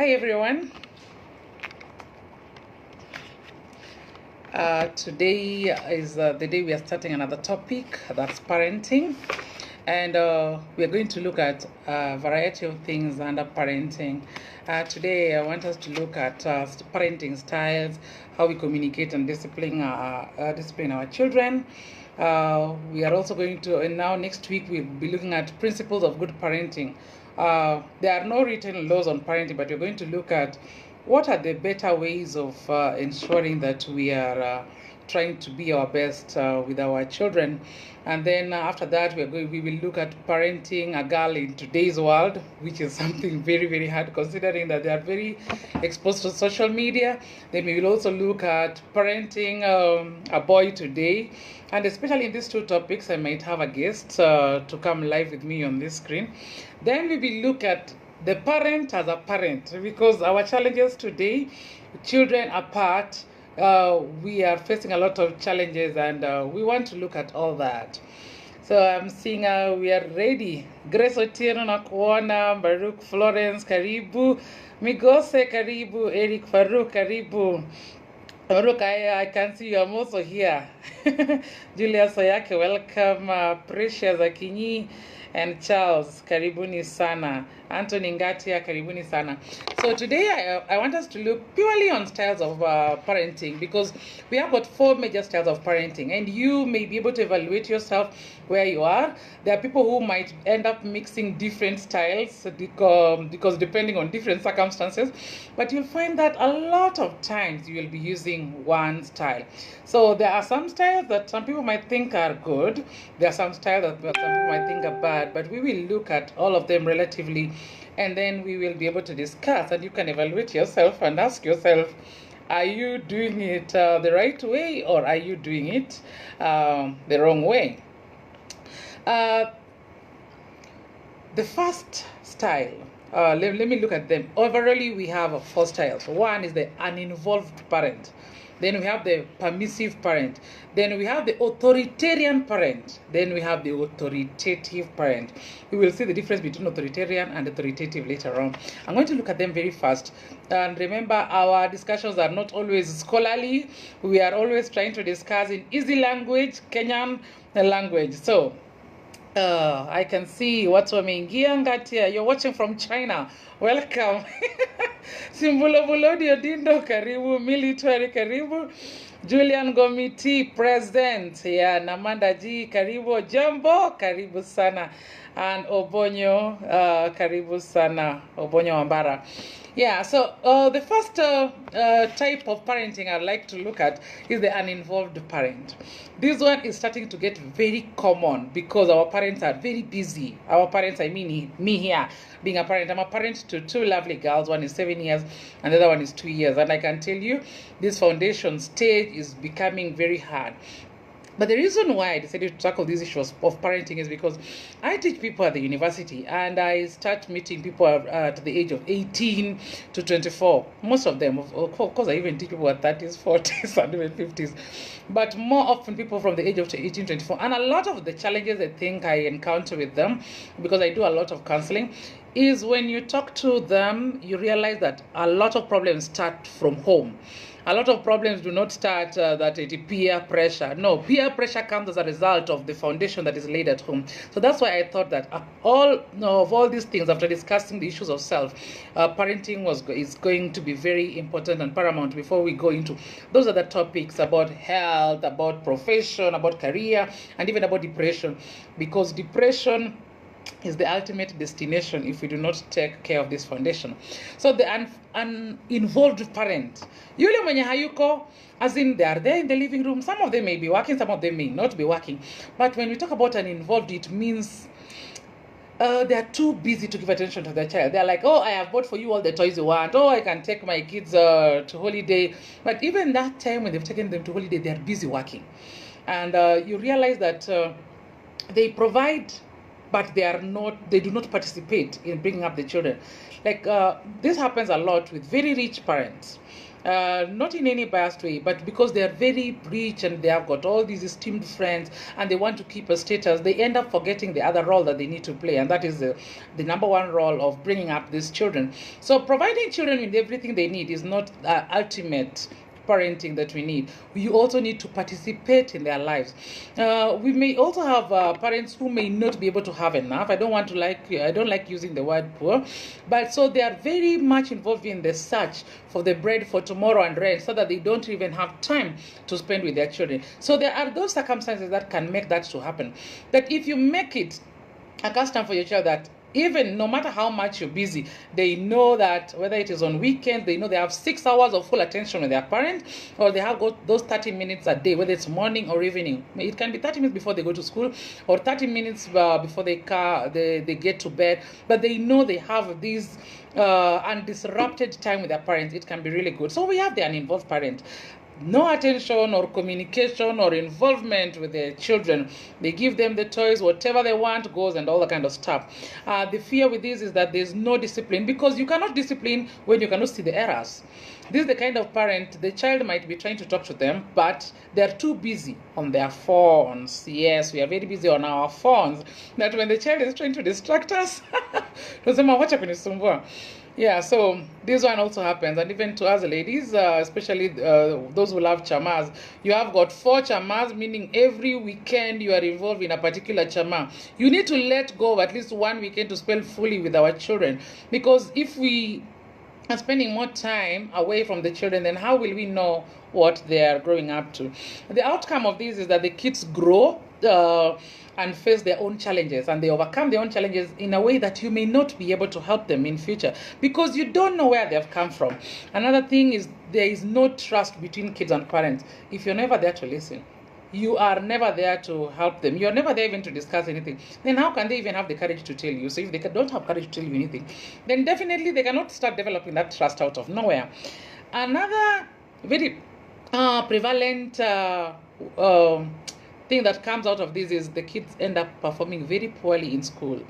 Hi everyone. Today is the day we are starting another topic, that's parenting, and we are going to look at a variety of things under parenting. Today I want us to look at parenting styles, how we communicate and discipline our children. We are also going to, and now next week we'll be looking at principles of good parenting. There are no written laws on parenting, but we're going to look at what are the better ways of ensuring that we are trying to be our best with our children. And then after that, we will look at parenting a girl in today's world, which is something very, very hard considering that they are very exposed to social media. Then we will also look at parenting a boy today. And especially in these two topics, I might have a guest to come live with me on this screen. Then we will look at the parent as a parent, because our challenges today, children apart, we are facing a lot of challenges, and we want to look at all that. So I'm seeing we are ready. Grace Otieno nakuona, Baruch Florence karibu, Migose karibu, Eric Farouk karibu. Baruch, I can see you. I'm also here. Julia Soyake, welcome. Precious Akinyi and Charles, karibuni sana. Anthony Ngatia, karibuni sana. So today I want us to look purely on styles of parenting, because we have got 4 major styles of parenting, and you may be able to evaluate yourself where you are. There are people who might end up mixing different styles because depending on different circumstances, but you'll find that a lot of times you will be using one style. So there are some styles that some people might think are good. There are some styles that some people might think are bad, but we will look at all of them relatively, and then we will be able to discuss, and you can evaluate yourself and ask yourself, are you doing it the right way, or are you doing it the wrong way? The first style, let me look at them. Overall, we have 4 styles. One is the uninvolved parent. Then we have the permissive parent. Then we have the authoritarian parent. Then we have the authoritative parent. We will see the difference between authoritarian and authoritative later on. I'm going to look at them very fast. And remember, our discussions are not always scholarly. We are always trying to discuss in easy language, Kenyan language. So, I can see watu wameingia Ngatia. You're watching from China. Welcome. Simbulo Bulodio Dindo karibu, military karibu. Julian Gomiti present. Yeah, Namanda G karibu, Jambo karibu sana, and Obonyo karibu sana, Obonyo Wambara. Yeah, so the first type of parenting I'd like to look at is the uninvolved parent. This one is starting to get very common because our parents are very busy. Our parents, I mean me here, being a parent. I'm a parent to 2 lovely girls. One is 7 years and the other one is 2 years. And I can tell you, this foundation stage is becoming very hard. But the reason why I decided to tackle these issues of parenting is because I teach people at the university, and I start meeting people at the age of 18 to 24. Most of them, of course, I even teach people at 30s, 40s, and even 50s. But more often people from the age of 18 to 24. And a lot of the challenges I think I encounter with them, because I do a lot of counseling, is when you talk to them, you realize that a lot of problems start from home. A lot of problems do not start that peer pressure. No, peer pressure comes as a result of the foundation that is laid at home. So that's why I thought that of all these things, after discussing the issues of self, parenting is going to be very important and paramount before we go into those other topics about health, about profession, about career, and even about depression. Because depression is the ultimate destination if we do not take care of this foundation. So the uninvolved parent, yule mwenye hayuko, as in they are there in the living room. Some of them may be working, some of them may not be working. But when we talk about uninvolved, it means they are too busy to give attention to their child. They're like, oh, I have bought for you all the toys you want. Oh, I can take my kids to holiday. But even that time when they've taken them to holiday, they are busy working. And you realize that they provide, but they do not participate in bringing up the children. Like this happens a lot with very rich parents. not in any biased way, but because they are very rich and they have got all these esteemed friends and they want to keep a status, they end up forgetting the other role that they need to play, and that is the number one role of bringing up these children. So providing children with everything they need is not ultimate parenting that we need. We also need to participate in their lives. We may also have parents who may not be able to have enough. I don't like using the word poor, but so they are very much involved in the search for the bread for tomorrow and rent, so that they don't even have time to spend with their children. So there are those circumstances that can make that to happen. That if you make it a custom for your child that even no matter how much you're busy, they know that whether it is on weekends, they know they have 6 hours of full attention with their parent, or they have got those 30 minutes a day, whether it's morning or evening. It can be 30 minutes before they go to school, or 30 minutes before they get to bed, but they know they have these undisrupted time with their parents. It can be really good. So we have the uninvolved parent. No attention or communication or involvement with their children. They give them the toys, whatever they want goes, and all that kind of stuff. The fear with this is that there's no discipline, because you cannot discipline when you cannot see the errors. This is the kind of parent, the child might be trying to talk to them, but they're too busy on their phones. Yes, we are very busy on our phones, that when the child is trying to distract us, yeah, so this one also happens, and even to us ladies, especially those who love chamas, you have got 4 chamas, meaning every weekend you are involved in a particular chama. You need to let go of at least one weekend to spend fully with our children, because if we are spending more time away from the children, then how will we know what they are growing up to? The outcome of this is that the kids grow and face their own challenges, and they overcome their own challenges in a way that you may not be able to help them in future, because you don't know where they have come from. Another thing is there is no trust between kids and parents. If you're never there to listen, you are never there to help them, you're never there even to discuss anything, then how can they even have the courage to tell you? So if they don't have courage to tell you anything, then definitely they cannot start developing that trust out of nowhere. Another very prevalent thing that comes out of this is the kids end up performing very poorly in school,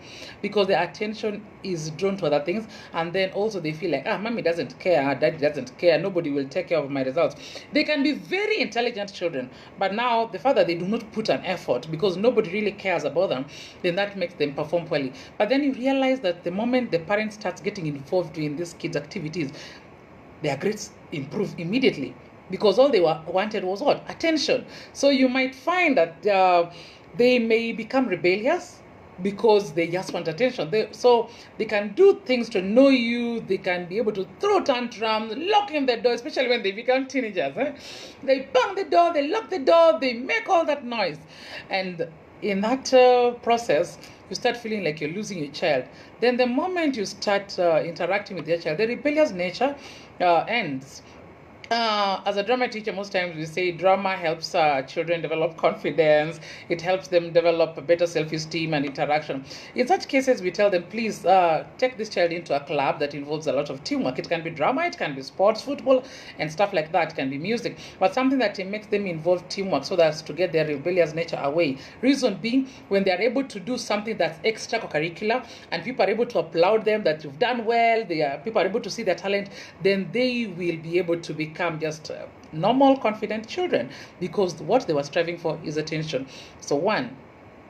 because their attention is drawn to other things, and then also they feel like, mommy doesn't care, daddy doesn't care, nobody will take care of my results. They can be very intelligent children, but now the fact that they do not put an effort because nobody really cares about them, then that makes them perform poorly. But then you realize that the moment the parent starts getting involved in these kids' activities, their grades improve immediately, because all they wanted was what? Attention. So you might find that they may become rebellious because they just want attention. So they can do things to annoy you. They can be able to throw tantrums, lock in the door, especially when they become teenagers. They bang the door, they lock the door, they make all that noise. And in that process, you start feeling like you're losing your child. Then the moment you start interacting with your child, the rebellious nature ends. As a drama teacher, most times we say drama helps children develop confidence. It helps them develop a better self-esteem and interaction. In such cases, we tell them, please take this child into a club that involves a lot of teamwork. It can be drama, it can be sports, football, and stuff like that. It can be music, but something that makes them involve teamwork, so that's to get their rebellious nature away. Reason being, when they are able to do something that's extracurricular and people are able to applaud them that you've done well, people are able to see their talent, then they will be able to become just normal, confident children, because what they were striving for is attention. So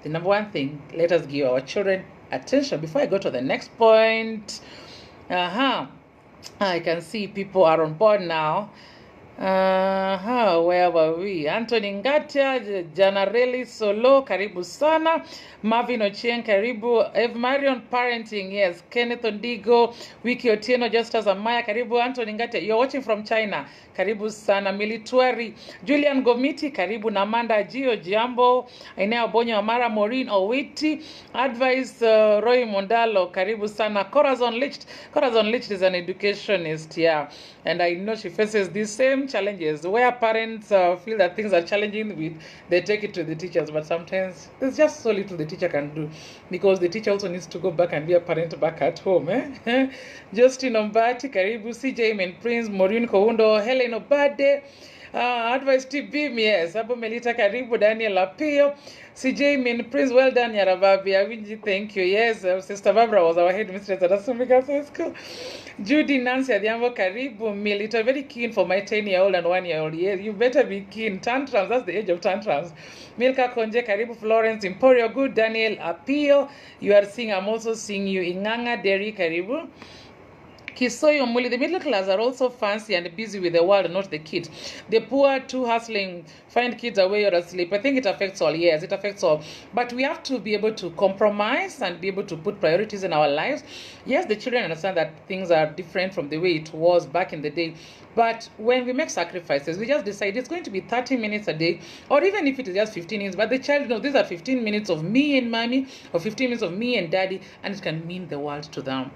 the number one thing, let us give our children attention. Before I go to the next point, I can see people are on board now. Where were we? Anthony Ngatia, Janarelli Solo, karibu sana. Marvin Ochieng, karibu. Eve Marion, parenting, yes. Kenneth Ondigo, Wiki Otieno, Justus Amaya, karibu. Anthony Ngatia, you're watching from China, karibu sana. Militwari, Julian Gomiti, karibu. Namanda Gio, Jambo, Ainea Bonyo Amara, Maureen Owiti, Advice, Roy Mondalo, karibu sana. Corazon Licht is an educationist, yeah. And I know she faces these same challenges where parents feel that things are challenging they take it to the teachers, but sometimes there's just so little the teacher can do, because the teacher also needs to go back and be a parent back at home. Justin Ombati, karibu. CJ Men Prince, Maureen Koundo, Helen Obade, Advice tip beam, yes. Abu Melita Karibu, Daniel Apio, CJ Min Prince, well done, Yarababi. Awinji, thank you. Yes, Sister Barbara was our headmistress at Asumika School. Judy Nancy Adiambo Karibu, Melita, very keen for my 10-year-old and 1-year-old. Yes, you better be keen. Tantrums, that's the age of tantrums. Milka Konje Karibu, Florence Emporio, good. Daniel Apio, you are seeing, I'm also seeing you. Inganga Derry Karibu. Kisoyo Muli, the middle class are also fancy and busy with the world, not the kids. The poor, too hustling, find kids away or asleep. I think it affects all. Yes, it affects all. But we have to be able to compromise and be able to put priorities in our lives. Yes, the children understand that things are different from the way it was back in the day. But when we make sacrifices, we just decide it's going to be 30 minutes a day, or even if it is just 15 minutes, but the child knows these are 15 minutes of me and mommy, or 15 minutes of me and daddy, and it can mean the world to them.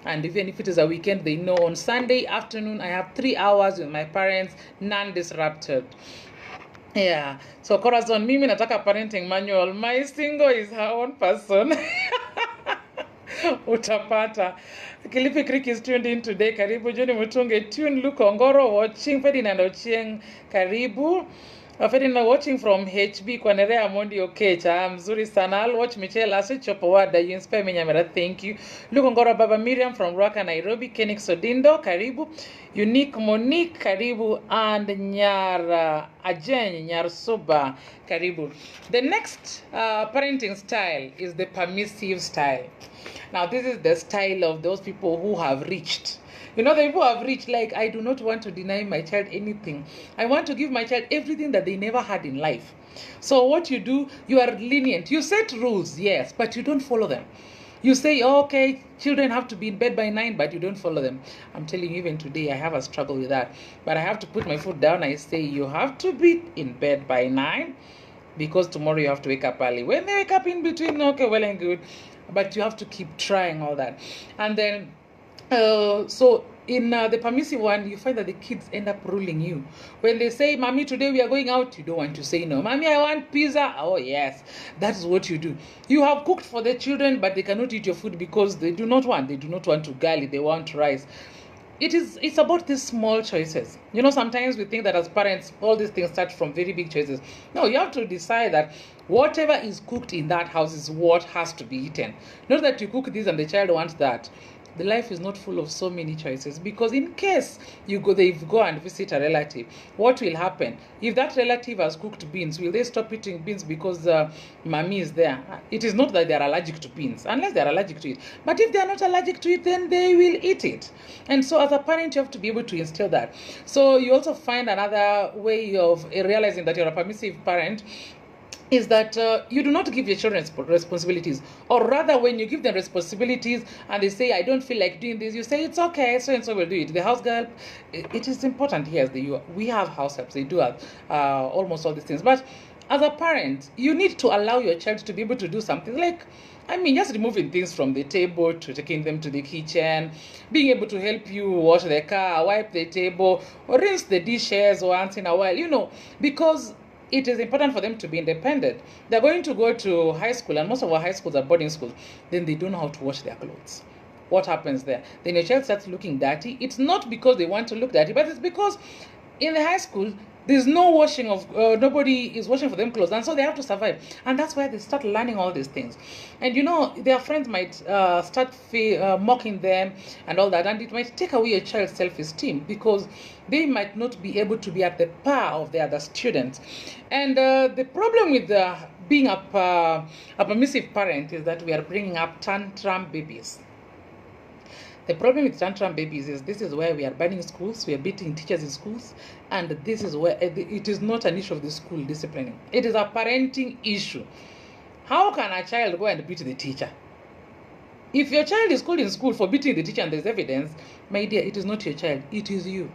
And even if it is a weekend, they know on Sunday afternoon, I have 3 hours with my parents, non-disrupted. Yeah. So Corazon, mimi nataka parenting manual. My single is her own person. Utapata. Kilifi Creek is tuned in today. Karibu. Juni Mutunge tune. Luke Ongoro watching. Ferdinand Ochieng. Karibu. Ferdinand watching from HB kwa Nerea Mondi Okecha. Mzuri sana. I'll watch Michelle Ase Chopowada. You inspire me, Nyamera. Thank you. Luke Ongoro Baba Miriam from Ruaka, Nairobi. Kenik Sodindo. Karibu. Unique Monique. Karibu. And Nyar Ajen. Nyar Suba. Karibu. The next parenting style is the permissive style. Now, this is the style of those people who have reached. You know, the people who have reached, like, I do not want to deny my child anything. I want to give my child everything that they never had in life. So what you do, you are lenient. You set rules, yes, but you don't follow them. You say, oh, okay, children have to be in bed by 9, but you don't follow them. I'm telling you, even today, I have a struggle with that. But I have to put my foot down. I say, you have to be in bed by 9, because tomorrow you have to wake up early. When they wake up in between, okay, well and good. But you have to keep trying all that. And then, so in the permissive one, you find that the kids end up ruling you. When they say, Mommy, today we are going out, you don't want to say no. Mommy, I want pizza. Oh, yes. That is what you do. You have cooked for the children, but they cannot eat your food because they do not want. They do not want to gali. They want rice. It's about these small choices. You know, sometimes we think that as parents, all these things start from very big choices. No, you have to decide that whatever is cooked in that house is what has to be eaten. Not that you cook this and the child wants that. The life is not full of so many choices, because in case they go and visit a relative, what will happen? If that relative has cooked beans, will they stop eating beans because mommy is there? It is not that they are allergic to beans, unless they are allergic to it. But if they are not allergic to it, then they will eat it. And so as a parent, you have to be able to instill that. So you also find another way of realizing that you're a permissive parent is that you do not give your children responsibilities, or rather, when you give them responsibilities and they say, I don't feel like doing this, you say, it's okay, so and so will do it. The house girl, it is important here. We have house helps, they do have almost all these things. But as a parent, you need to allow your child to be able to do something like, just removing things from the table to taking them to the kitchen, being able to help you wash the car, wipe the table, or rinse the dishes once in a while, because it is important for them to be independent. They're going to go to high school, and most of our high schools are boarding schools. Then they don't know how to wash their clothes. What happens there? Then your child starts looking dirty. It's not because they want to look dirty, but it's because in the high school, there's no washing of, nobody is washing for them clothes. And so they have to survive. And that's why they start learning all these things. And their friends might start mocking them and all that. And it might take away your child's self-esteem, because they might not be able to be at the par of the other students. And the problem with being a permissive parent is that we are bringing up tantrum babies. The problem with tantrum babies is this is where we are banning schools, we are beating teachers in schools, and this is where it is not an issue of the school disciplining. It is a parenting issue. How can a child go and beat the teacher? If your child is called in school for beating the teacher and there's evidence, my dear, it is not your child, it is you.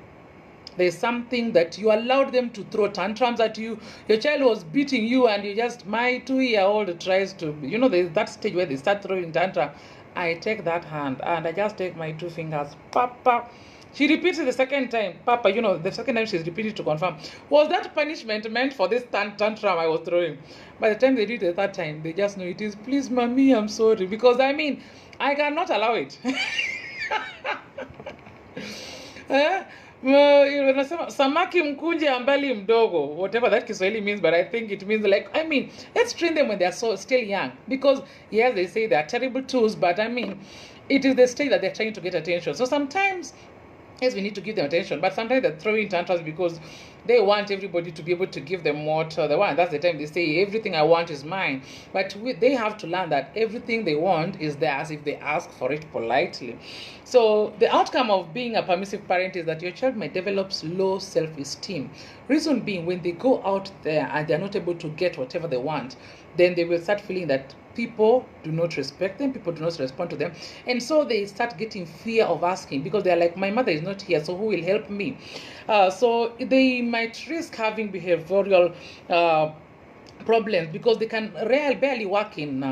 There's something that you allowed them to throw tantrums at you. Your child was beating you and my 2-year-old tries to, there's that stage where they start throwing tantrum. I take that hand and I just take my 2 fingers. Papa. She repeats it the second time. Papa, the second time she's repeated to confirm. Was that punishment meant for this tantrum I was throwing? By the time they do it the third time, they just know it is, please, mommy, I'm sorry. Because I cannot allow it. Wanasema samaki mkunje ambali mdogo, whatever that Kiswahili means, but I think it means like, I mean, let's train them when they are so still young, because yes, they say they are terrible tools, but I mean, it is the stage that they're trying to get attention. So sometimes, yes, we need to give them attention, but sometimes they're throwing tantrums because they want everybody to be able to give them what they want. That's the time they say everything I want is mine. But they have to learn that everything they want is theirs if they ask for it politely. So the outcome of being a permissive parent is that your child might develop low self-esteem. Reason being, when they go out there and they're not able to get whatever they want, then they will start feeling that people do not respect them, people do not respond to them, and so they start getting fear of asking, because they're like, my mother is not here, so who will help me? So they might risk having behavioral problems, because they can barely work in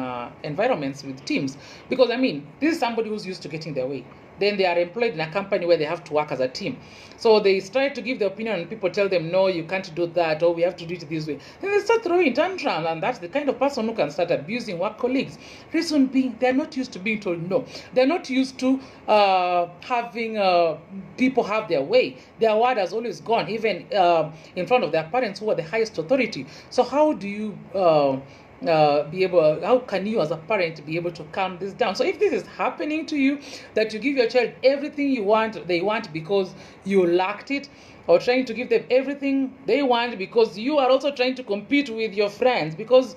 environments with teams, because I mean, this is somebody who's used to getting their way. Then they are employed in a company where they have to work as a team. So they try to give their opinion and people tell them, no, you can't do that, or we have to do it this way. Then they start throwing tantrums, and that's the kind of person who can start abusing work colleagues. Reason being, they're not used to being told no. They're not used to having people have their way. Their word has always gone, even in front of their parents who are the highest authority. So how do you how can you as a parent be able to calm this down? So if this is happening to you, that you give your child everything they want because you lacked it, or trying to give them everything they want because you are also trying to compete with your friends, because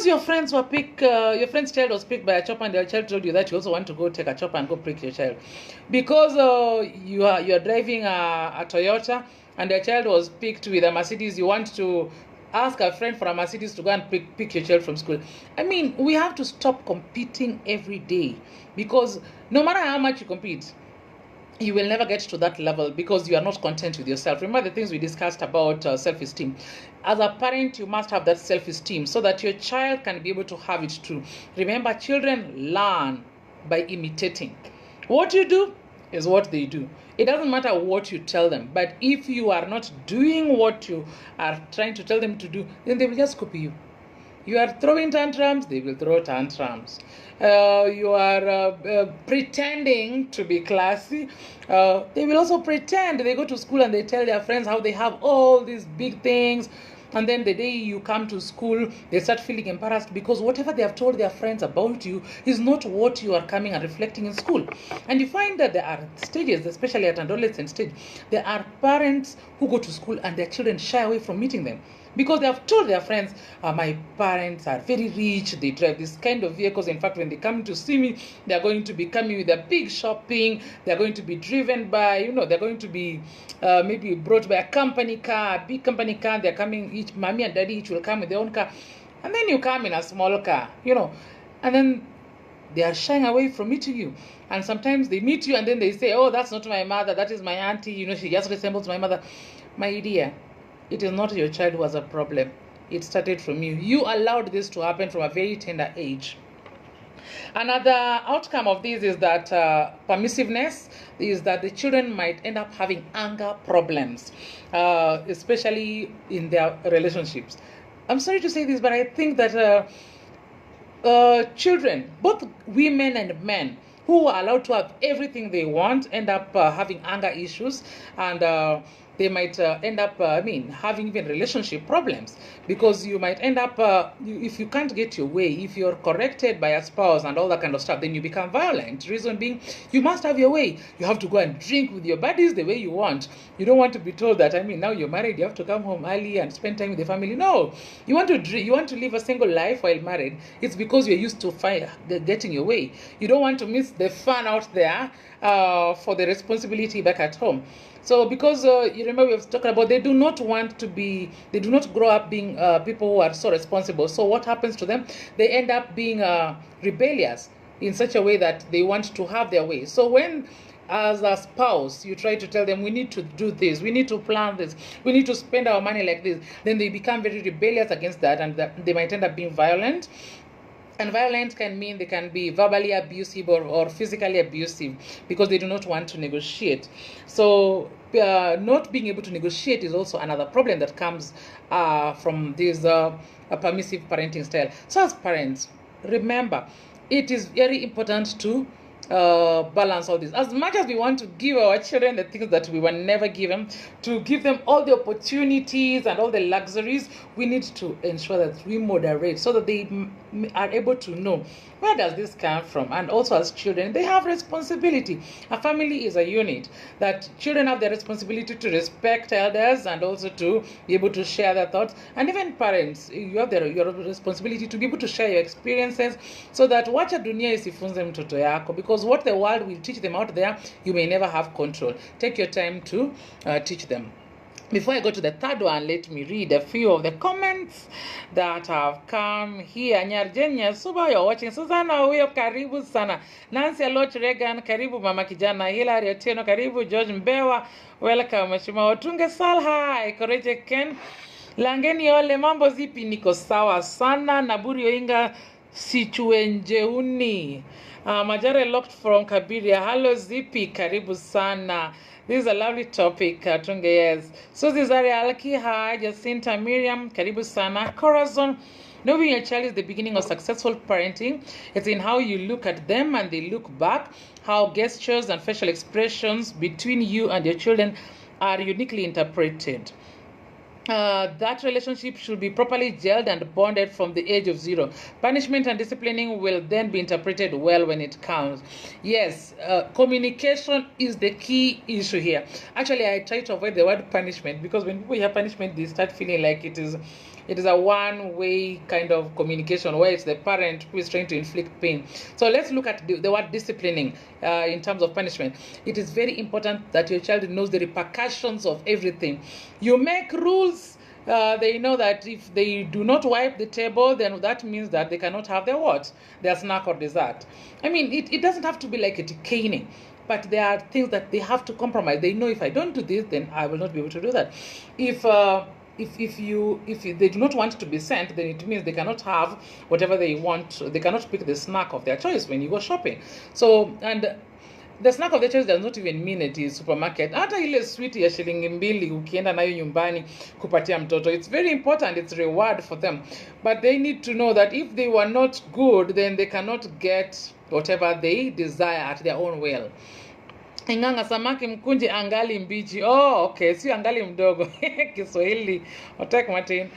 your friends were your friend's child was picked by a chopper, and their child told you that you also want to go take a chopper and go prick your child, because you are driving a Toyota and their child was picked with a Mercedes. You want to ask a friend for a Mercedes to go and pick your child from school. I mean, we have to stop competing every day, because no matter how much you compete, you will never get to that level because you are not content with yourself. Remember the things we discussed about self-esteem. As a parent, you must have that self-esteem so that your child can be able to have it too. Remember, children learn by imitating. What you do is what they do. It doesn't matter what you tell them, but if you are not doing what you are trying to tell them to do, then they will just copy you. You are throwing tantrums, they will throw tantrums. You are pretending to be classy, they will also pretend. They go to school and they tell their friends how they have all these big things, and then the day you come to school, they start feeling embarrassed because whatever they have told their friends about you is not what you are coming and reflecting in school. And you find that there are stages, especially at adolescent stage, there are parents who go to school and their children shy away from meeting them, because they have told their friends, my parents are very rich, they drive this kind of vehicles. In fact, when they come to see me, they're going to be coming with a big shopping, they're going to be driven by, they're going to be maybe brought by a company car, a big company car. They're coming, each mommy and daddy each will come with their own car, and then you come in a small car, and then they are shying away from meeting you. And sometimes they meet you and then they say, oh, that's not my mother, that is my auntie, she just resembles my mother. My dear, it is not your child who has a problem. It started from you. You allowed this to happen from a very tender age. Another outcome of this is that permissiveness is that the children might end up having anger problems, especially in their relationships. I'm sorry to say this, but I think that children, both women and men, who are allowed to have everything they want, end up having anger issues, and they might end up, having even relationship problems, because you might end up, if you can't get your way, if you're corrected by a spouse and all that kind of stuff, then you become violent. Reason being, you must have your way. You have to go and drink with your buddies the way you want. You don't want to be told that, now you're married, you have to come home early and spend time with the family. No, you want to live a single life while married. It's because you're used to getting your way. You don't want to miss the fun out there for the responsibility back at home. So because you remember we have talked about, they do not grow up being people who are so responsible. So what happens to them? They end up being rebellious in such a way that they want to have their way. So when, as a spouse, you try to tell them, we need to do this, we need to plan this, we need to spend our money like this, then they become very rebellious against that, and they might end up being violent. And violence can mean they can be verbally abusive or physically abusive, because they do not want to negotiate. So not being able to negotiate is also another problem that comes from this permissive parenting style. So as parents, remember, it is very important to balance all this. As much as we want to give our children the things that we were never given, to give them all the opportunities and all the luxuries, we need to ensure that we moderate so that they are able to know where does this come from. And also as children, they have responsibility. A family is a unit, that children have the responsibility to respect elders and also to be able to share their thoughts. And even parents, you have your responsibility to be able to share your experiences, so that wacha dunia isifunze mtoto yako, because what the world will teach them out there, you may never have control. Take your time to teach them. Before I go to the third one, let me read a few of the comments that have come here. Nyarjenya Suba, you're watching. Susanna Uyo, karibu sana. Nancy Aloch Regan, karibu mama kijana. Hilary Otieno, karibu. George Mbewa, welcome. Mheshimiwa Otunge Salha, Koreje Ken. Langeni ole, mambo zipi, niko sawa sana. Naburi Oinga Sichuenjeuni. Majare locked from Kabiria. Hello Zippy, karibu sana. This is a lovely topic, Tunge, yes. Suzy Zaria Alki, hi. Jacinta Miriam, karibu sana. Corazon, knowing your child is the beginning of successful parenting. It's in how you look at them and they look back, how gestures and facial expressions between you and your children are uniquely interpreted. That relationship should be properly gelled and bonded from the age of 0. Punishment and disciplining will then be interpreted well when it counts. Yes, communication is the key issue here. Actually, I try to avoid the word punishment, because when people hear punishment, they start feeling like it is a one-way kind of communication where it's the parent who is trying to inflict pain. So let's look at the word disciplining in terms of punishment. It is very important that your child knows the repercussions of everything. You make rules. They know that if they do not wipe the table, then that means that they cannot have their what? Their snack or dessert. I mean, it doesn't have to be like a caning, but there are things that they have to compromise. They know if I don't do this, then I will not be able to do that. If they do not want to be sent, then it means they cannot have whatever they want. They cannot pick the snack of their choice when you go shopping. So, and the snack of their choice does not even mean it is supermarket. Hata ile sweet ya shilingi mbili ukienda nayo nyumbani kupatia mtoto, it's very important, it's reward for them. But they need to know that if they were not good, then they cannot get whatever they desire at their own will. Inganga samaki mkunje angali mbichi. Oh, okay. Si angali mdogo. Kiswahili. Otek Martin.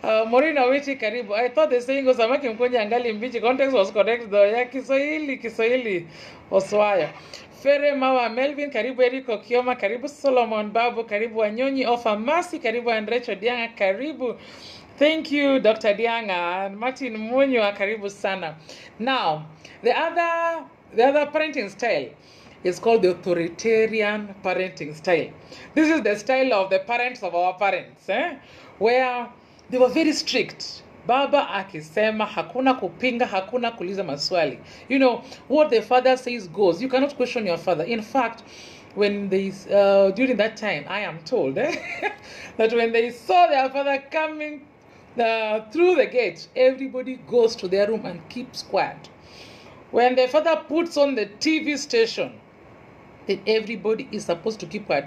Morina Wichi karibu. I thought the saying was samaki mkunje angali mbichi. Context was correct though. Ya Kiswahili. Oswaya. Fere Mawa Melvin, karibu Eriko Kioma, karibu Solomon Babu, karibu Wanyonyi Ofa Masi, karibu Andrecho Dianga, karibu. Thank you, Dr. Dianga. And Martin Munyo, karibu sana. Now, the other parenting style is called the authoritarian parenting style. This is the style of the parents of our parents, where they were very strict. Baba akisema, hakuna kupinga, hakuna kuuliza maswali. You know, what the father says goes. You cannot question your father. In fact, when they, during that time, I am told that when they saw their father coming through the gate, everybody goes to their room and keeps quiet. When the father puts on the TV station, then everybody is supposed to keep quiet.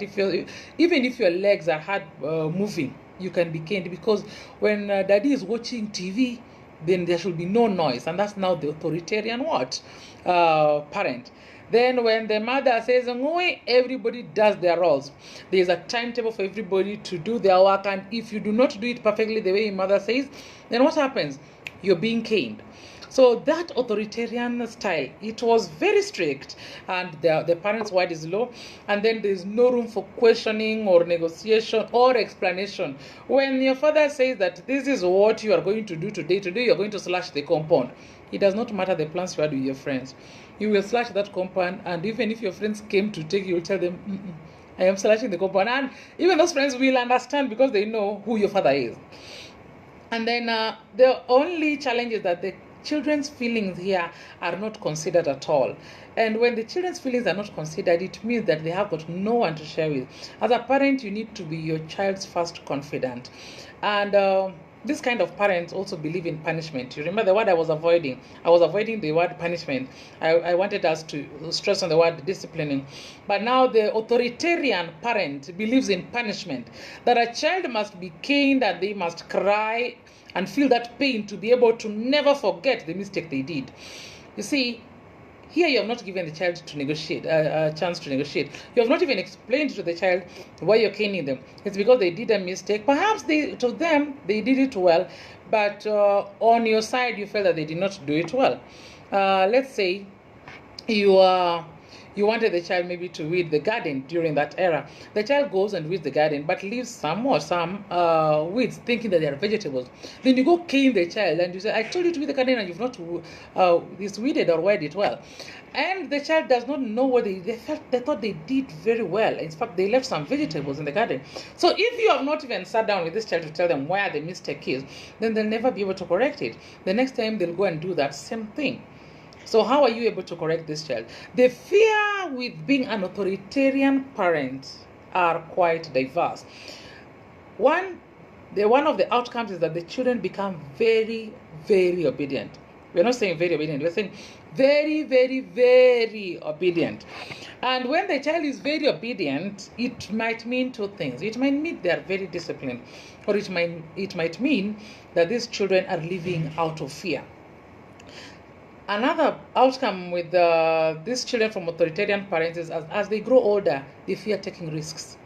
Even if your legs are hard moving, you can be caned, because when daddy is watching TV, then there should be no noise, and that's now the authoritarian parent. Then when the mother says ngui, everybody does their roles. There is a timetable for everybody to do their work, and if you do not do it perfectly the way your mother says, then what happens? You're being caned. So that authoritarian style, it was very strict, and the parents' word is low, and then there's no room for questioning or negotiation or explanation. When your father says that this is what you are going to do today you're going to slash the compound, it does not matter the plans you had with your friends. You will slash that compound, and even if your friends came to take you, will tell them, I am slashing the compound, and even those friends will understand because they know who your father is. And then the only challenge is that the children's feelings here are not considered at all. And when the children's feelings are not considered, it means that they have got no one to share with. As a parent, you need to be your child's first confidant. And this kind of parents also believe in punishment. You remember the word I was avoiding? I was avoiding the word punishment. I wanted us to stress on the word disciplining. But now the authoritarian parent believes in punishment. That a child must be caned and they must cry and feel that pain to be able to never forget the mistake they did. You see, Here you have not given the child to negotiate, a chance to negotiate. You have not even explained to the child why you're caning them. It's because they did a mistake. Perhaps to them they did it well, but on your side you felt that they did not do it well. Let's say you wanted the child maybe to weed the garden during that era. The child goes and weeds the garden, but leaves some weeds, thinking that they are vegetables. Then you go cane the child and you say, I told you to weed the garden and you've not weeded or weed it well. And the child does not know what they thought they did very well. In fact, they left some vegetables in the garden. So if you have not even sat down with this child to tell them where the mistake is, then they'll never be able to correct it. The next time they'll go and do that same thing. So how are you able to correct this child? The fear with being an authoritarian parent are quite diverse. One of the outcomes is that the children become very, very obedient. We're not saying very obedient, we're saying very, very, very obedient. And when the child is very obedient, it might mean two things. It might mean they are very disciplined, or it might mean that these children are living out of fear. Another outcome with these children from authoritarian parents is as they grow older, they fear taking risks.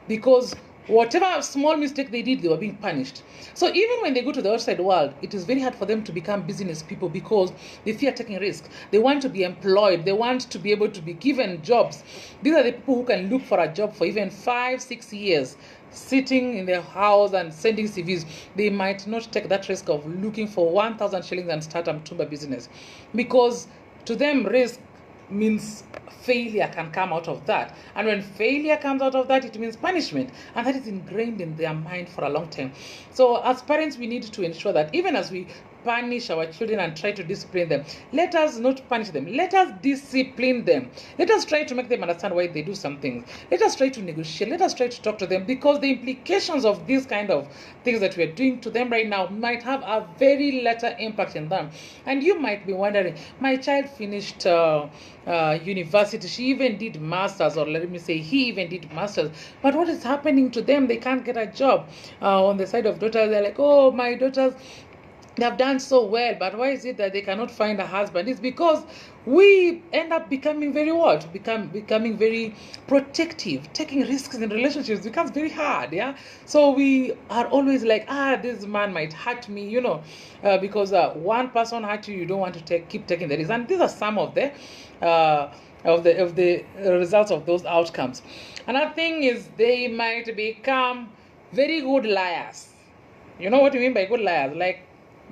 Because whatever small mistake they did, they were being punished. So even when they go to the outside world, it is very hard for them to become business people because they fear taking risks. They want to be employed. They want to be able to be given jobs. These are the people who can look for a job for even 5-6 years, sitting in their house and sending CVs. They might not take that risk of looking for 1,000 shillings and start a tumba business, because to them risk means failure can come out of that. And when failure comes out of that, it means punishment. And that is ingrained in their mind for a long time. So as parents, we need to ensure that even as we punish our children and try to discipline them, let us not punish them. Let us discipline them. Let us try to make them understand why they do some things. Let us try to negotiate. Let us try to talk to them, because the implications of these kind of things that we are doing to them right now might have a very later impact in them. And you might be wondering, my child finished university, she even did masters, or let me say he even did masters, but what is happening to them? They can't get a job. On the side of daughters, they're like, oh, my daughters, they have done so well, but why is it that they cannot find a husband? It's because we end up becoming very becoming very protective. Taking risks in relationships becomes very hard, yeah? So we are always like, this man might hurt me, because one person hurt you, you don't want to keep taking the risk. And these are some of the results of those outcomes. Another thing is they might become very good liars. You know what I mean by good liars? Like,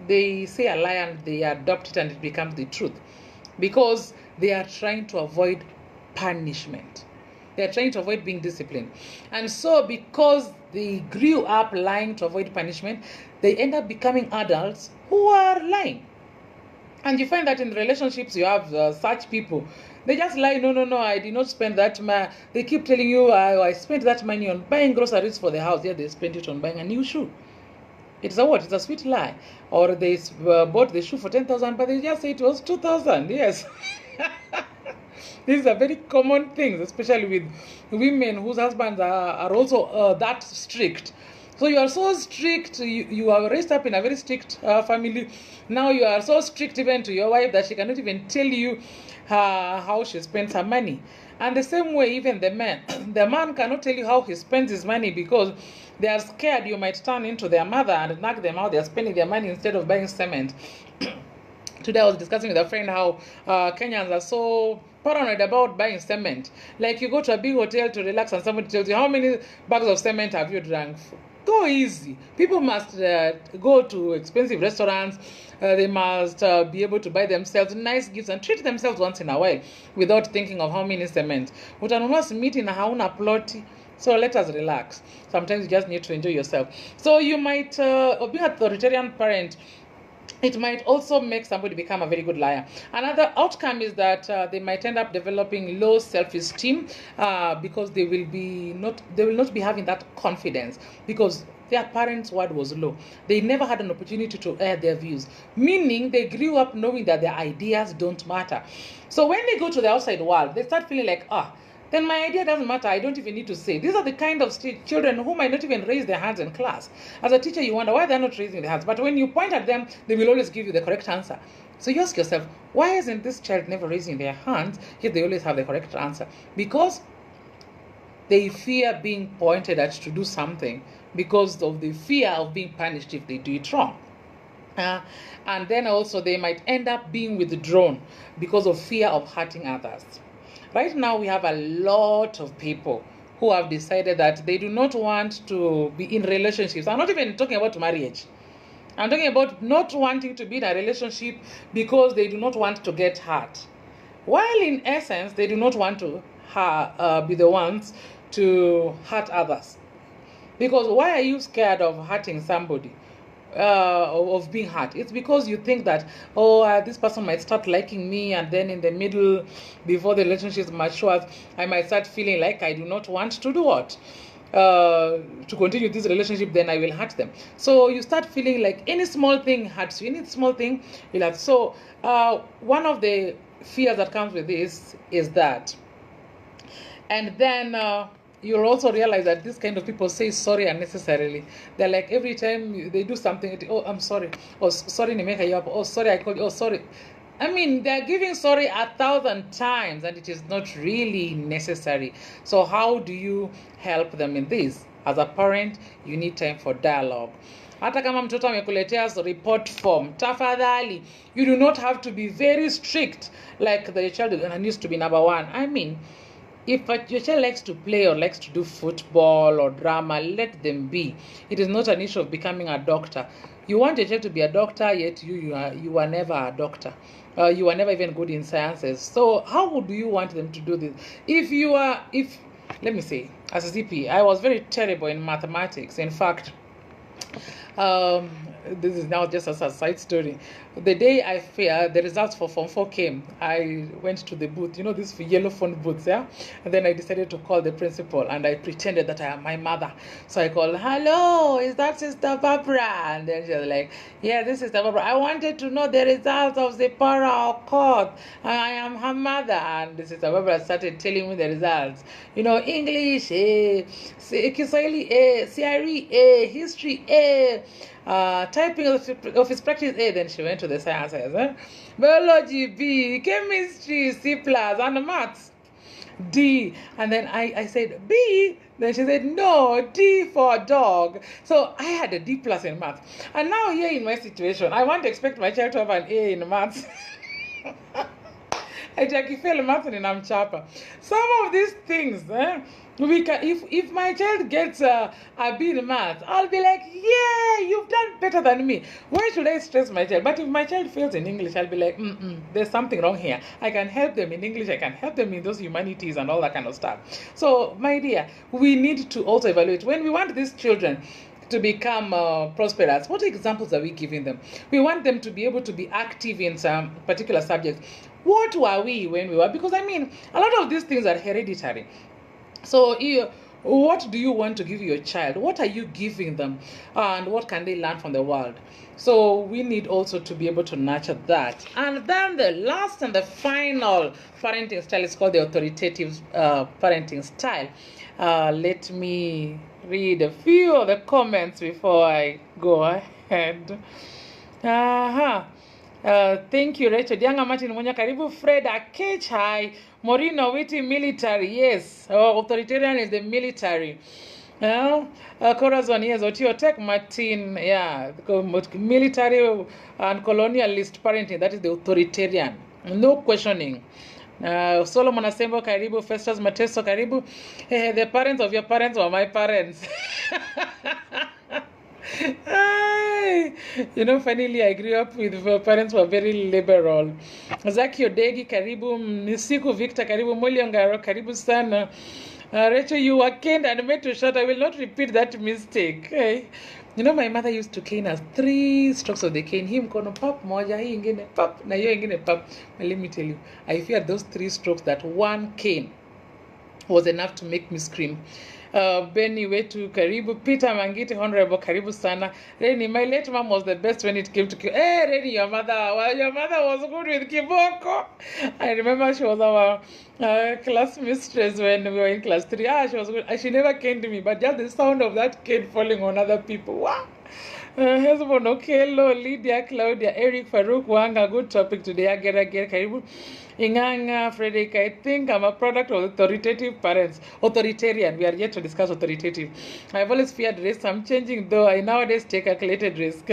they say a lie and they adopt it and it becomes the truth, because they are trying to avoid punishment. They are trying to avoid being disciplined. And so because they grew up lying to avoid punishment, they end up becoming adults who are lying. And you find that in relationships you have such people. They just lie, no, I did not spend that money. They keep telling you, I spent that money on buying groceries for the house. Yeah, they spent it on buying a new shoe. It's a what? It's a sweet lie. Or they bought the shoe for 10,000, but they just say it was 2,000. Yes. These are very common things, especially with women whose husbands are also that strict. So you are so strict, you are raised up in a very strict family. Now you are so strict even to your wife that she cannot even tell you how she spends her money. And the same way, even the man. The man cannot tell you how he spends his money because they are scared you might turn into their mother and knock them out. They are spending their money instead of buying cement. Today I was discussing with a friend how Kenyans are so paranoid about buying cement. Like, you go to a big hotel to relax and somebody tells you, how many bags of cement have you drank? Go easy. People must go to expensive restaurants. They must be able to buy themselves nice gifts and treat themselves once in a while without thinking of how many cement. Utanunua simiti na hauna ploti. So let us relax. Sometimes you just need to enjoy yourself. So you might, being an authoritarian parent, it might also make somebody become a very good liar. Another outcome is that they might end up developing low self-esteem because they will not be having that confidence because their parents' word was low. They never had an opportunity to air their views, meaning they grew up knowing that their ideas don't matter. So when they go to the outside world, they start feeling like, then my idea doesn't matter. I don't even need to say. These are the kind of children who might not even raise their hands in class. As a teacher, you wonder why they're not raising their hands. But when you point at them, they will always give you the correct answer. So you ask yourself, why isn't this child never raising their hands, yet they always have the correct answer? Because they fear being pointed at to do something because of the fear of being punished if they do it wrong. And then also they might end up being withdrawn because of fear of hurting others. Right now we have a lot of people who have decided that they do not want to be in relationships. I'm not even talking about marriage. I'm talking about not wanting to be in a relationship because they do not want to get hurt. While in essence, they do not want to be the ones to hurt others. Because why are you scared of hurting somebody? Of being hurt? It's because you think that, this person might start liking me, and then in the middle, before the relationship matures, I might start feeling like I do not want to do what? To continue this relationship, then I will hurt them. So you start feeling like any small thing hurts you, any small thing will hurt. So one of the fears that comes with this is that. And then you'll also realize that this kind of people say sorry unnecessarily. They're like, every time they do something, oh, I'm sorry. Oh, sorry, Nimeka, you up. Oh, sorry, I called you. Oh, sorry. I mean, they're giving sorry 1,000 times, and it is not really necessary. So how do you help them in this? As a parent, you need time for dialogue. Hata kama mtoto amekuletea report form, tafadhali, you do not have to be very strict like the child needs to be number one. I mean, if your child likes to play or likes to do football or drama, let them be. It is not an issue of becoming a doctor. You want your child to be a doctor, yet you are never a doctor. You are never even good in sciences. So how would you want them to do this? Let me say, as a Zippy, I was very terrible in mathematics. In fact, this is now just as a side story. The day the results for Form 4 came, I went to the booth, this yellow phone booth, yeah? And then I decided to call the principal, and I pretended that I am my mother. So I called, hello, is that Sister Barbara? And then she was like, yeah, this is Sister Barbara. I wanted to know the results of Zippy Okoth. I am her mother. And Sister Barbara started telling me the results. English, Kiswahili, CRE, history, typing of his practice A. Then she went to the sciences, biology B, chemistry C+, and maths D. And then I said B. Then she said no, D for dog. So I had a D+ in maths. And now here in my situation, I want to expect my child to have an A in maths. Some of these things, if my child gets a B in math, I'll be like, yeah, you've done better than me. Why should I stress my child? But if my child fails in English, I'll be like, there's something wrong here. I can help them in English. I can help them in those humanities and all that kind of stuff. So, my dear, we need to also evaluate. When we want these children to become prosperous, what examples are we giving them? We want them to be able to be active in some particular subjects. What were we when we were? Because I mean, a lot of these things are hereditary. So what do you want to give your child? What are you giving them? And what can they learn from the world? So we need also to be able to nurture that. And then the last and the final parenting style is called the authoritative parenting style. Let me read a few of the comments before I go ahead. Thank you, Rachel. Dianga Martin Munya Karibu, Fred Akech, hi. Morino Witty, military, yes. Authoritarian is the military. Corazon, yes. Otio Tech Martin, yeah. Military and colonialist parenting, that is the authoritarian. No questioning. Solomon Asembo Karibu, Festus Mateso Karibu. The parents of your parents were my parents. Finally, I grew up with parents who were very liberal. Zaki Odegi, Karibu, Nisiku Victor, Karibu, Muliongaro, Karibu Sana. Rachel, you were caned and made to short. I will not repeat that mistake. Hey. My mother used to cane us 3 strokes of the cane. Him kono pap moja, hii ingine pap, na hiyo ingine pap. But let me tell you, I fear those 3 strokes, that one cane was enough to make me scream. Benny Wetu, Karibu, Peter Mangiti, Honorable Karibu Sana. Reni, my late mom was the best when it came to Hey, Reni, your mother was good with Kiboko. I remember she was our class mistress when we were in class 3. She was good. She never came to me, but just the sound of that kid falling on other people. Wow. Husband Okelo, Lydia, Claudia, Eric, Farouk, Wanga, good topic today. Agera, Karibu. Inganga, Frederick, I think I'm a product of authoritative parents. Authoritarian. We are yet to discuss authoritative. I've always feared risk. I'm changing though. I nowadays take calculated risk.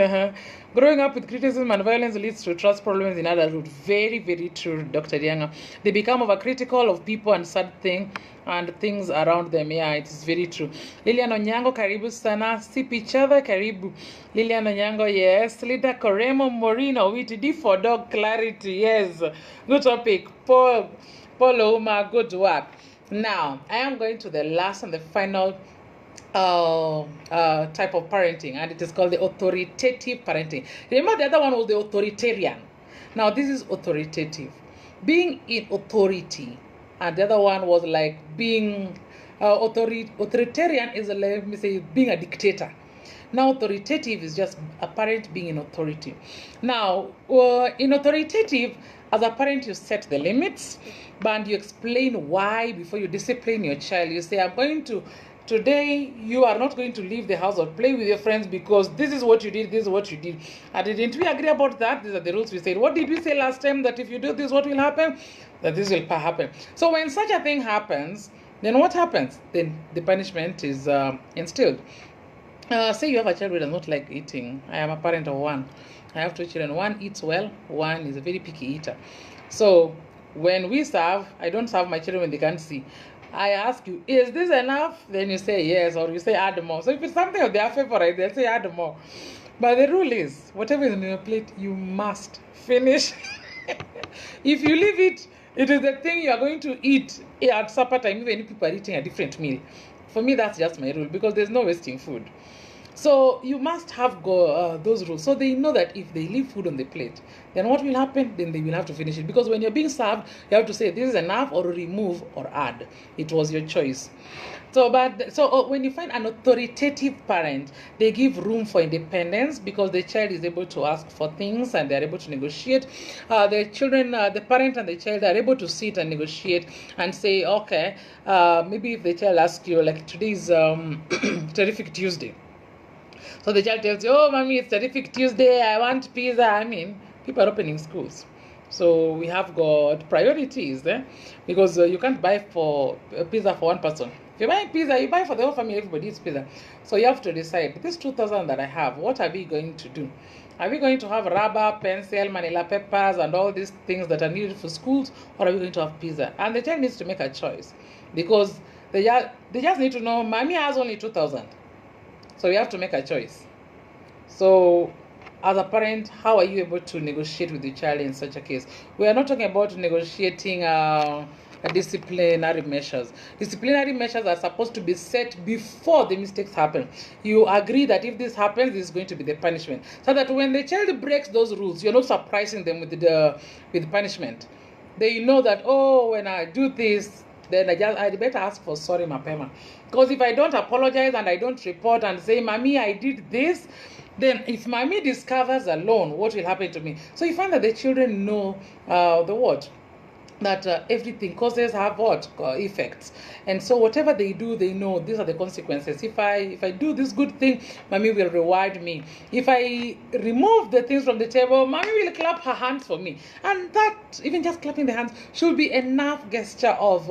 Growing up with criticism and violence leads to trust problems in adulthood. Very, very true, Dr. Dianga. They become overcritical of people and things around them. Yeah, it is very true. Lilian Onyango, karibu sana. Sip each other, karibu. Lilian Onyango, yes. Lida Koremo, Morino, Witty, D for dog clarity, yes. Good topic. Paul Oma, good work. Now, I am going to the last and the final type of parenting, and it is called the authoritative parenting. Remember, the other one was the authoritarian. Now, this is authoritative, being in authority, and the other one was like being authoritarian is, let me say, being a dictator. Now, authoritative is just a parent being in authority. Now, in authoritative, as a parent, you set the limits, but you explain why before you discipline your child. You say, today, you are not going to leave the house or play with your friends because this is what you did, this is what you did. And didn't we agree about that? These are the rules we said. What did we say last time? That if you do this, what will happen? That this will happen. So when such a thing happens, then what happens? Then the punishment is instilled. Say you have a child who does not like eating. I am a parent of one. I have 2 children. One eats well, one is a very picky eater. So when we serve, I don't serve my children when they can't see. I ask you, is this enough? Then you say yes, or you say add more. So if it's something of their favorite, they'll say add more. But the rule is, whatever is on your plate, you must finish. If you leave it, it is the thing you are going to eat at supper time, even if people are eating a different meal. For me, that's just my rule, because there's no wasting food. So you must have those rules, so they know that if they leave food on the plate, then what will happen? Then they will have to finish it, because when you're being served, you have to say this is enough, or remove, or add. It was your choice. So when you find an authoritative parent, they give room for independence, because the child is able to ask for things and they are able to negotiate. The parent and the child are able to sit and negotiate and say, okay, maybe if the child asks you, like today is terrific Tuesday. So the child tells you, oh, mommy, it's terrific Tuesday, I want pizza. I mean, people are opening schools. So we have got priorities, because you can't buy for pizza for one person. If you buy pizza, you buy for the whole family, everybody eats pizza. So you have to decide, this 2,000 that I have, what are we going to do? Are we going to have rubber, pencil, manila peppers, and all these things that are needed for schools, or are we going to have pizza? And the child needs to make a choice, because they just need to know, mommy has only 2,000. So you have to make a choice. So as a parent, how are you able to negotiate with the child in such a case? We are not talking about negotiating disciplinary measures. Disciplinary measures are supposed to be set before the mistakes happen. You agree that if this happens, this is going to be the punishment. So that when the child breaks those rules, you're not surprising them with punishment. They know that, oh, when I do this, then I better ask for sorry, mapema. Because if I don't apologize and I don't report and say, mommy, I did this, then if mommy discovers alone, what will happen to me? So you find that the children know that everything causes have effects, and so whatever they do, they know these are the consequences. If I do this good thing, mommy will reward me. If I remove the things from the table, mommy will clap her hands for me, and that, even just clapping the hands, should be enough gesture of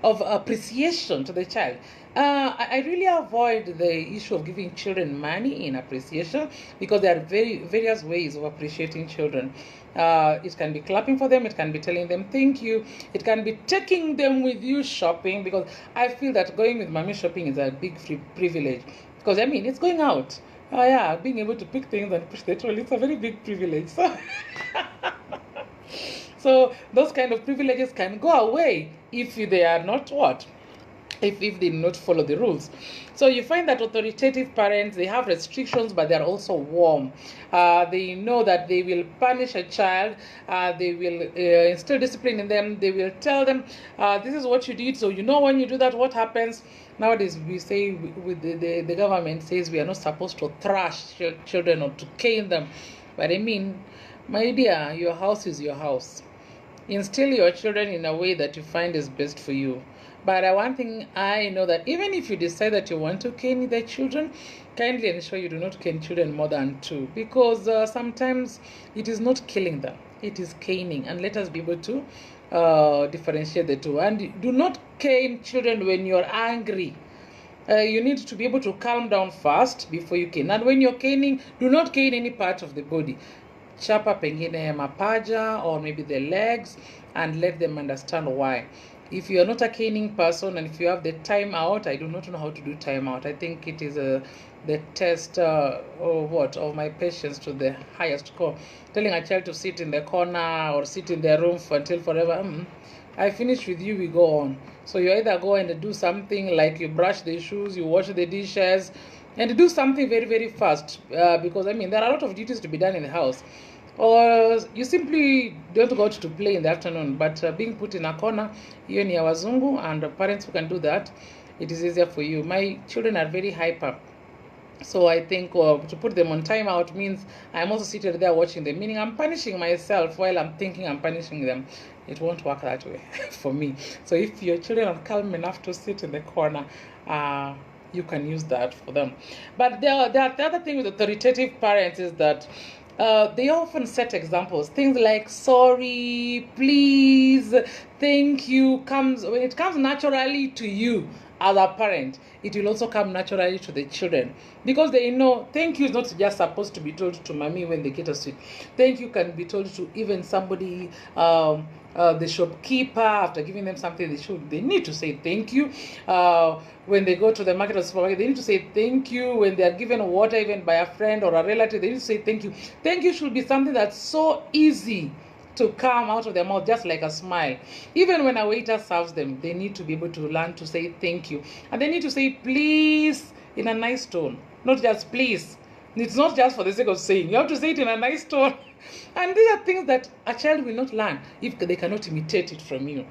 appreciation to the child. I really avoid the issue of giving children money in appreciation, because there are various ways of appreciating children. It can be clapping for them, it can be telling them thank you, it can be taking them with you shopping, because I feel that going with mommy shopping is a big free privilege, because I mean, it's going out. Yeah, being able to pick things and push the trolley, it's a very big privilege. So those kind of privileges can go away if they are not if they do not follow the rules. So you find that authoritative parents, they have restrictions, but they're also warm. They know that they will punish a child, they will instill discipline in them, they will tell them, this is what you did, so you know when you do that, what happens. Nowadays, we say, with the government says we are not supposed to thrash children or to cane them. But I mean, my dear, your house is your house. Instill your children in a way that you find is best for you. But one thing I know, that even if you decide that you want to cane the children, kindly ensure you do not cane children more than 2, because sometimes it is not killing them, it is caning. And let us be able to differentiate the two. And do not cane children when you're angry. You need to be able to calm down first before you cane. And when you're caning, do not cane any part of the body. Chapa pengine mapaja or maybe the legs, and let them understand why. If you are not a caning person, and if you have the time out, I do not know how to do time out. I think it is the test of my patience to the highest core. Telling a child to sit in the corner or sit in their room until forever. I finish with you, we go on. So you either go and do something like you brush the shoes, you wash the dishes, and do something very, very fast, because I mean, there are a lot of duties to be done in the house. Or you simply don't go out to play in the afternoon, but being put in a corner, you and your wazungu, and parents who can do that, it is easier for you. My children are very hyper, so I think to put them on timeout means I'm also seated there watching them, meaning I'm punishing myself while I'm thinking I'm punishing them. It won't work that way for me. So if your children are calm enough to sit in the corner, you can use that for them. But the other thing with authoritative parents is that they often set examples. Things like sorry, please, thank you when it comes naturally to you as a parent, it will also come naturally to the children, because they know thank you is not just supposed to be told to mommy when they get a sweet. Thank you can be told to even somebody, the shopkeeper, after giving them something. They need to say thank you. When they go to the market or supermarket, they need to say thank you. When they are given water, even by a friend or a relative, they need to say thank you. Thank you should be something that's so easy to come out of their mouth, just like a smile. Even when a waiter serves them, they need to be able to learn to say thank you. And they need to say please in a nice tone, not just please. It's not just for the sake of saying. You have to say it in a nice tone. And these are things that a child will not learn if they cannot imitate it from you.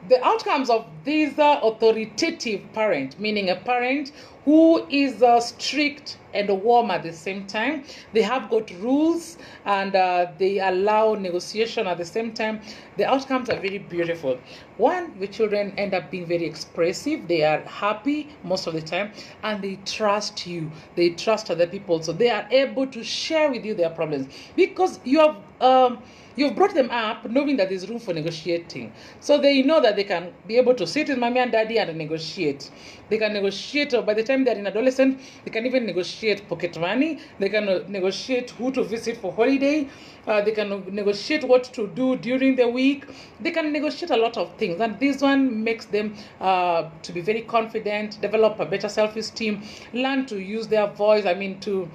The outcomes of this authoritative parent, meaning a parent who is strict and warm at the same time. They have got rules, and they allow negotiation at the same time. The outcomes are very beautiful. One, the children end up being very expressive. They are happy most of the time, and they trust you. They trust other people, so they are able to share with you their problems, because you've brought them up knowing that there's room for negotiating. So they know that they can be able to sit with mommy and daddy and negotiate. They can negotiate, by the time they're in adolescent, they can even negotiate pocket money. They can negotiate who to visit for holiday. They can negotiate what to do during the week. They can negotiate a lot of things. And this one makes them to be very confident, develop a better self-esteem, learn to use their voice, to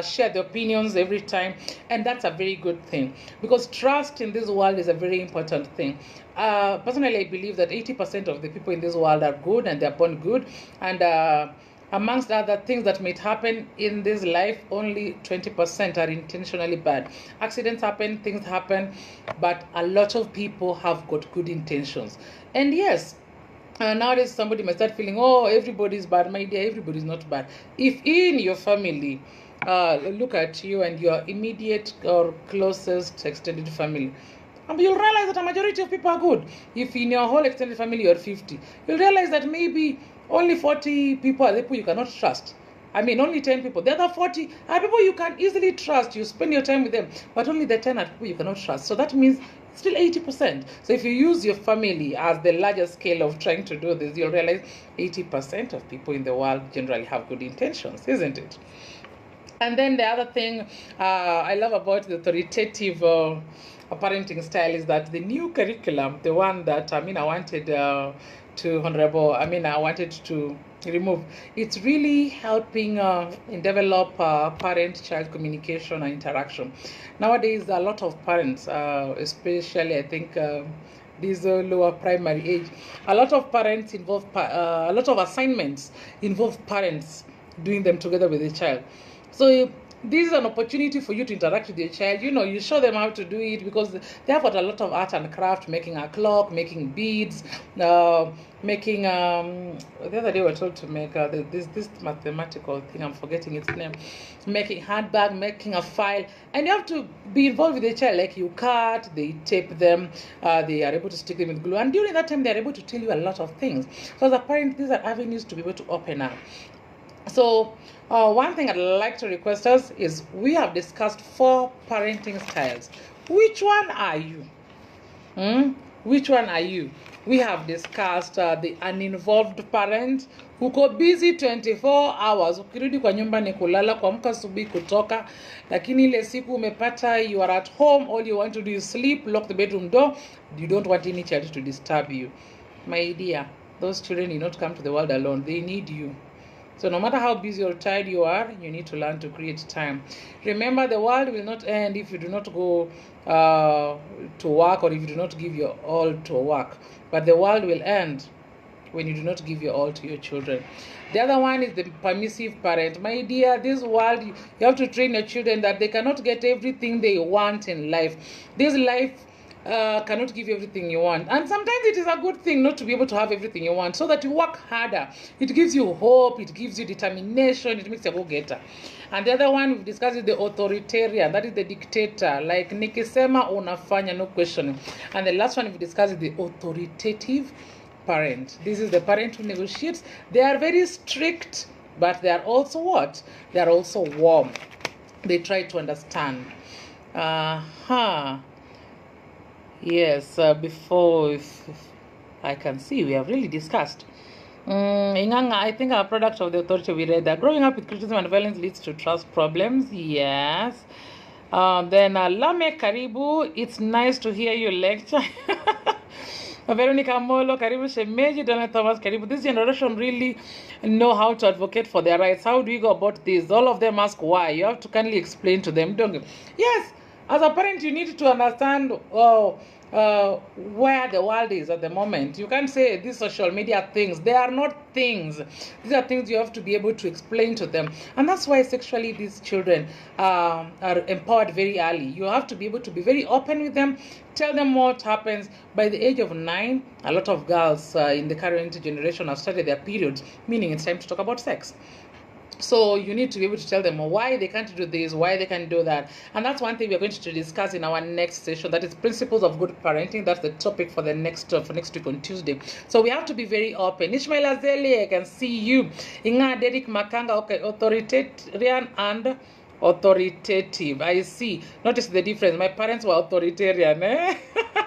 share their opinions every time. And that's a very good thing, because trust in this world is a very important thing. Personally, I believe that 80% of the people in this world are good, and they're born good. And amongst other things that might happen in this life, only 20% are intentionally bad. Accidents happen, things happen, but a lot of people have got good intentions. And yes, nowadays somebody might start feeling, oh, everybody's bad. My dear, everybody's not bad. If in your family, look at you and your immediate or closest extended family, you'll realize that a majority of people are good. If in your whole extended family you're 50, you'll realize that maybe only 40 people are the people you cannot trust. Only 10 people. The other 40 are people you can easily trust. You spend your time with them. But only the 10 are people you cannot trust. So that means still 80%. So if you use your family as the larger scale of trying to do this, you'll realize 80% of people in the world generally have good intentions, isn't it? And then the other thing I love about the authoritative parenting style is that the new curriculum, the one that I wanted to remove, it's really helping in develop parent-child communication and interaction. Nowadays, a lot of parents, especially I think this lower primary age. A lot of parents involve, a lot of assignments involve parents doing them together with the child. So this is an opportunity for you to interact with your child. You know, you show them how to do it, because they have got a lot of art and craft, making a clock, making beads, making the other day we were told to make this mathematical thing, I'm forgetting its name, making handbag, making a file, and you have to be involved with the child. Like, you cut, they tape them, they are able to stick them with glue, and during that time they are able to tell you a lot of things. So as a parent, these are avenues to be able to open up. So one thing I'd like to request us is, we have discussed 4 parenting styles. Which one are you? Which one are you? We have discussed the uninvolved parent, uko busy 24 hours. Ukirudi kwa nyumba ni kulala, kuamka asubuhi kutoka, lakini ile siku umepata you are at home, all you want to do is sleep, lock the bedroom door, you don't want any child to disturb you. My dear, those children need not come to the world alone. They need you. So no matter how busy or tired you are, you need to learn to create time. Remember, the world will not end if you do not go to work, or if you do not give your all to work. But the world will end when you do not give your all to your children. The other one is the permissive parent. My dear, this world, you have to train your children that they cannot get everything they want in life. This life cannot give you everything you want, and sometimes it is a good thing not to be able to have everything you want, so that you work harder. It gives you hope, it gives you determination, it makes you a go-getter. And the other one we've discussed is the authoritarian, that is the dictator, like nikisema unafanya, no questioning. And the last one we've discussed is the authoritative parent. This is the parent who negotiates. They are very strict, but they are also what? They are also warm. They try to understand. Yes, before, if I can see, we have really discussed. Inganga, I think our product of the authority, we read that. Growing up with criticism and violence leads to trust problems. Yes. Then Lame Karibu, it's nice to hear you lecture. Veronica Molo, Karibu Shemeji, Donald Thomas, Karibu. This generation really know how to advocate for their rights. How do we go about this? All of them ask why. You have to kindly explain to them, don't you? Yes, as a parent, you need to understand where the world is at the moment. You can't say these social media things. They are not things. These are things you have to be able to explain to them. And that's why sexually these children are empowered very early. You have to be able to be very open with them. Tell them what happens. By the age of 9, a lot of girls in the current generation have started their periods, meaning it's time to talk about sex. So you need to be able to tell them why they can't do this, why they can't do that. And that's one thing we're going to discuss in our next session. That is principles of good parenting. That's the topic for the next week on Tuesday. So we have to be very open. Ishmael Azeli, I can see you. Inga Derek Makanga, okay, authoritarian and authoritative. I see. Notice the difference. My parents were authoritarian.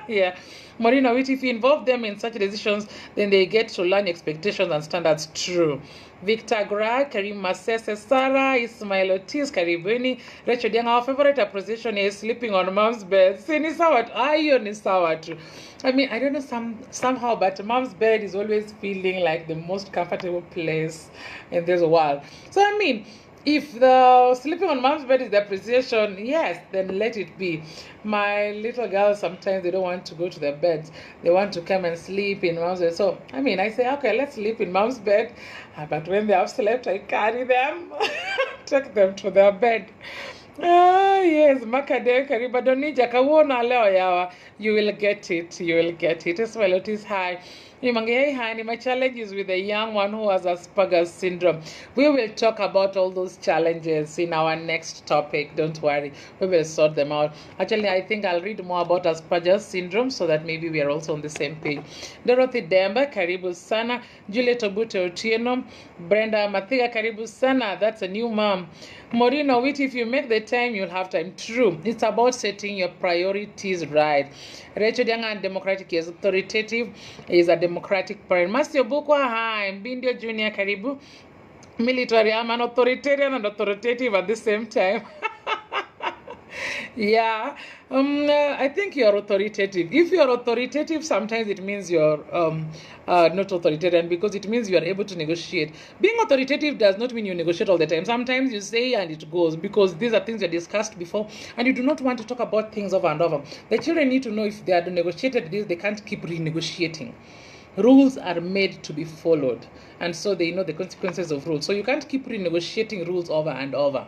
Yeah. Morino, which if you involve them in such decisions, then they get to learn expectations and standards. True. Victor Gra, Karim Masese, Sarah, Ismail Otis, Karibuni, Rachel Diang. Our favorite apposition is sleeping on mom's bed. See, ni sawa, ayo ni sawa too. I mean, I don't know somehow, but mom's bed is always feeling like the most comfortable place in this world. So I mean, if the sleeping on mom's bed is the appreciation, yes, then let it be. My little girls, sometimes they don't want to go to their beds. They want to come and sleep in mom's bed. So, I mean, I say, okay, let's sleep in mom's bed. But when they have slept, I carry them, take them to their bed. Yes, Makade, Karibadoni, Jakawona, Leo Yawa. You will get it. You will get it. As well, it is high. My challenge is with a young one who has Asperger's syndrome. We will talk about all those challenges in our next topic. Don't worry. We will sort them out. Actually, I think I'll read more about Asperger's syndrome so that maybe we are also on the same page. Dorothy Demba, Karibu Sana. Juliet Obute Otieno. Brenda Mathiga, Karibu Sana. That's a new mom. Morino, which if you make the time, you'll have time. True. It's about setting your priorities right. Rachel Dianga and Democratic is authoritative, is a democratic parent. Masio Bukwa, hi, Mbindio Junior Karibu. Military, I'm an authoritarian and authoritative at the same time. Yeah, I think you're authoritative. If you're authoritative, sometimes it means you're not authoritarian, because it means you are able to negotiate. Being authoritative does not mean you negotiate all the time. Sometimes you say and it goes, because these are things you discussed before, and you do not want to talk about things over and over. The children need to know if they are negotiated this, they can't keep renegotiating. Rules are made to be followed, and so they know the consequences of rules. So you can't keep renegotiating rules over and over.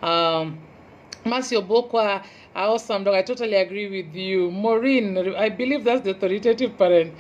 Masio Bokwa, awesome dog. I totally agree with you. Maureen, I believe that's the authoritative parent.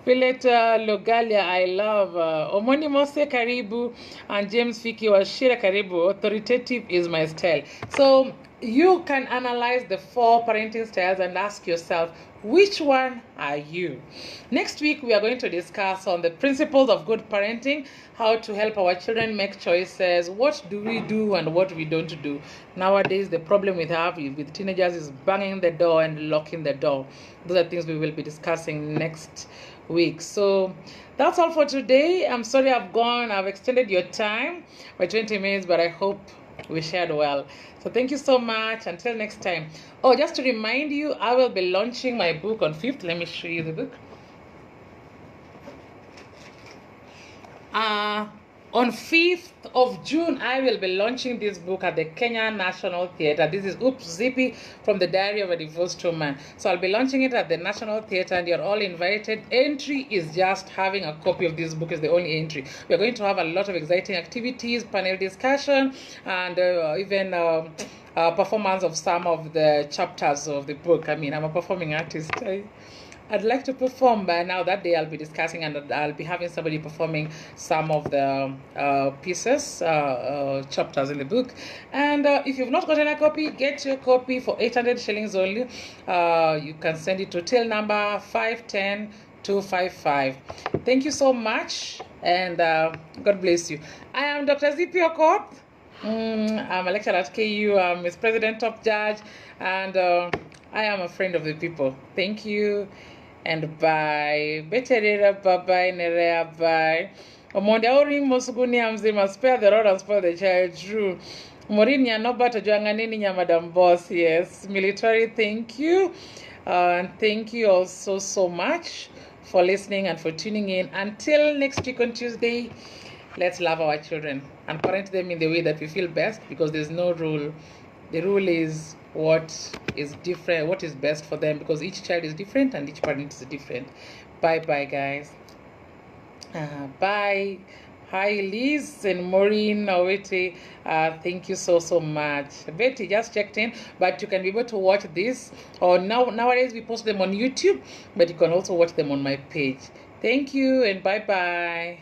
Pileta Logalia, I love. Omoni Mose Karibu and James Fiki Washira Karibu. Authoritative is my style. So you can analyze the 4 parenting styles and ask yourself, which one are you? Next week, we are going to discuss on the principles of good parenting, how to help our children make choices, what do we do and what we don't do. Nowadays, the problem we have with teenagers is banging the door and locking the door. Those are things we will be discussing next week. So that's all for today. I'm sorry I've extended your time by 20 minutes, but I hope we shared well. So thank you so much. Until next time. Oh, just to remind you, I will be launching my book on 5th. Let me show you the book. On 5th of June, I will be launching this book at the Kenya National Theatre. This is Zippy from the Diary of a Divorced Woman. So I'll be launching it at the National Theatre, and you're all invited. Entry is just having a copy of this book is the only entry. We're going to have a lot of exciting activities, panel discussion, and even performance of some of the chapters of the book. I mean, I'm a performing artist. I'd like to perform, but now that day I'll be discussing, and I'll be having somebody performing some of the pieces, chapters in the book. And if you've not gotten a copy, get your copy for 800 shillings only. You can send it to till number 510255. Thank you so much, and God bless you. I am Dr. Zippy Okoth. I'm a lecturer at KU. I'm Miss President Top Judge, and I am a friend of the people. Thank you. And bye. Beterera bye nerea bye. Omonde auring mosuguni amzima, spare the rod and spoil the child. True. Morinya no bata juanganini nya Madam Boss. Yes. Military, thank you. And thank you also so much for listening and for tuning in. Until next week on Tuesday, let's love our children and parent them in the way that we feel best, because there's no rule. The rule is what is different, what is best for them, because each child is different and each parent is different. Bye bye, guys. Bye. Hi, Liz and Maureen Owete. Thank you so much. Betty just checked in, but you can be able to watch this. Or nowadays we post them on YouTube, but you can also watch them on my page. Thank you and bye bye.